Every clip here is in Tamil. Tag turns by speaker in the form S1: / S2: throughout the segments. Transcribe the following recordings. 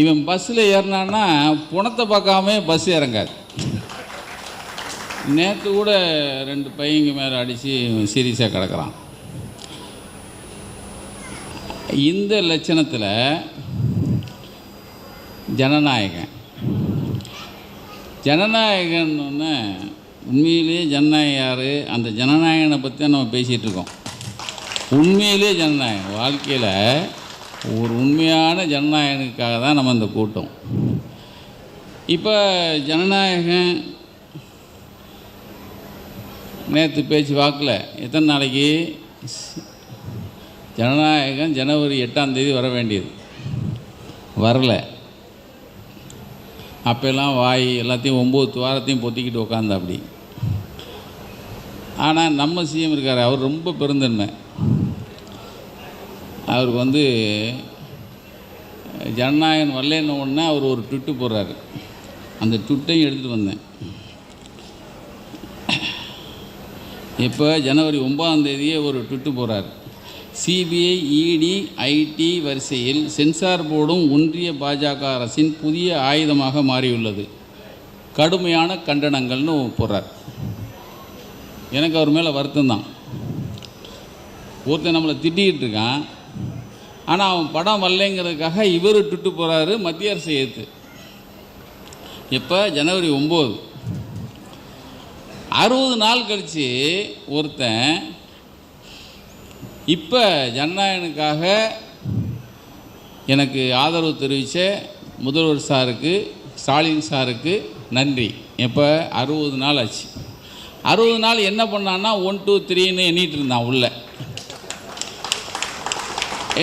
S1: இவன் பஸ்ஸில் ஏறினான்னா புணத்தை பார்க்காம பஸ் இறங்காது. நேற்று கூட 2 பையங்க மேலே அடித்து சீரியஸாக கிடக்கிறான். இந்த லட்சணத்தில் ஜனநாயகன்னு உண்மையிலேயே ஜனநாயகம் யார்? அந்த ஜனநாயகனை பற்றி தான் நம்ம பேசிகிட்டு இருக்கோம். உண்மையிலே ஜனநாயகம் வாழ்க்கையில் ஒரு உண்மையான ஜனநாயகனுக்காக தான் நம்ம இந்த கூட்டம். இப்போ ஜனநாயகம் நேற்று பேச்சு வாக்கில் எத்தனை நாளைக்கு ஜனநாயகம் ஜனவரி 8ஆம் தேதி வர வேண்டியது, வரல. அப்போல்லாம் வாய் எல்லாத்தையும் 9 வாரத்தையும் பொத்திக்கிட்டு உட்காந்தா அப்படி. ஆனால் நம்ம சிஎம் இருக்கார், அவர் ரொம்ப பெருந்தன்மை. அவருக்கு ஜனநாயகம் வரலன்னு ஒன்று அவர் ஒரு ட்விட்டு போடுறாரு. அந்த ட்விட்டையும் எடுத்துகிட்டு வந்தேன். இப்போ ஜனவரி 9ஆம் தேதியே ஒரு ட்விட்டு போடுறார். சிபிஐ, இடி, ஐடி வரிசையில் சென்சார் போர்டும் ஒன்றிய பாஜக அரசின் புதிய ஆயுதமாக மாறியுள்ளது, கடுமையான கண்டனங்கள்னு போடுறார். எனக்கு அவர் மேலே வருத்தம்தான். ஒருத்தன் நம்மளை திட்டிகிட்டு இருக்கான், ஆனால் அவன் படம் வரலைங்கிறதுக்காக இவர் ட்விட்டு போகிறாரு மத்திய அரசை ஏற்று. இப்போ ஜனவரி 9, 60 நாள் கழித்து ஒருத்தன் இப்போ ஜனநாயகனுக்காக எனக்கு ஆதரவு தெரிவித்த முதல்வர் சாருக்கு, ஸ்டாலின் சாருக்கு நன்றி. இப்போ 60 நாள் ஆச்சு. 60 நாள் என்ன பண்ணான்னா 1 2 3ன்னு எண்ணிட்டு இருந்தான். உள்ள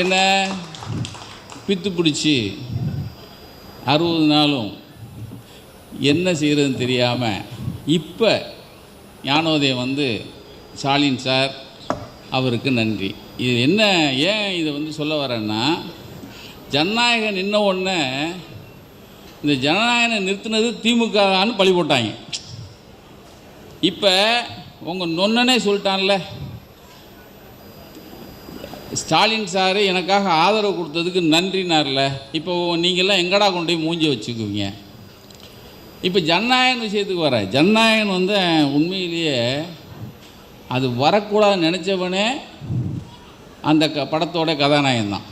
S1: என்ன பித்து பிடிச்சி 60 நாளும் என்ன செய்கிறதுன்னு தெரியாமல் இப்போ ஞானோதயம் ஸ்டாலின் சார் அவருக்கு நன்றி. இது என்ன, ஏன் இதை சொல்ல வரேன்னா, ஜனநாயகம் நின்ன உடனே இந்த ஜனநாயகம் நிறுத்தினது திமுகன்னு பழி போட்டாங்க. இப்போ உங்கள் நொன்னனே சொல்லிட்டான்ல, ஸ்டாலின் சார் எனக்காக ஆதரவு கொடுத்ததுக்கு நன்றினார்ல. இப்போ நீங்கள்லாம் எங்கடா கொண்டு போய் மூஞ்சி வச்சுக்குவீங்க? இப்போ ஜனநாயகன் விஷயத்துக்கு வர, ஜனநாயகன் உண்மையிலேயே அது வரக்கூடாதுன்னு நினச்சவனே அந்த படத்தோட கதாநாயகன் தான்.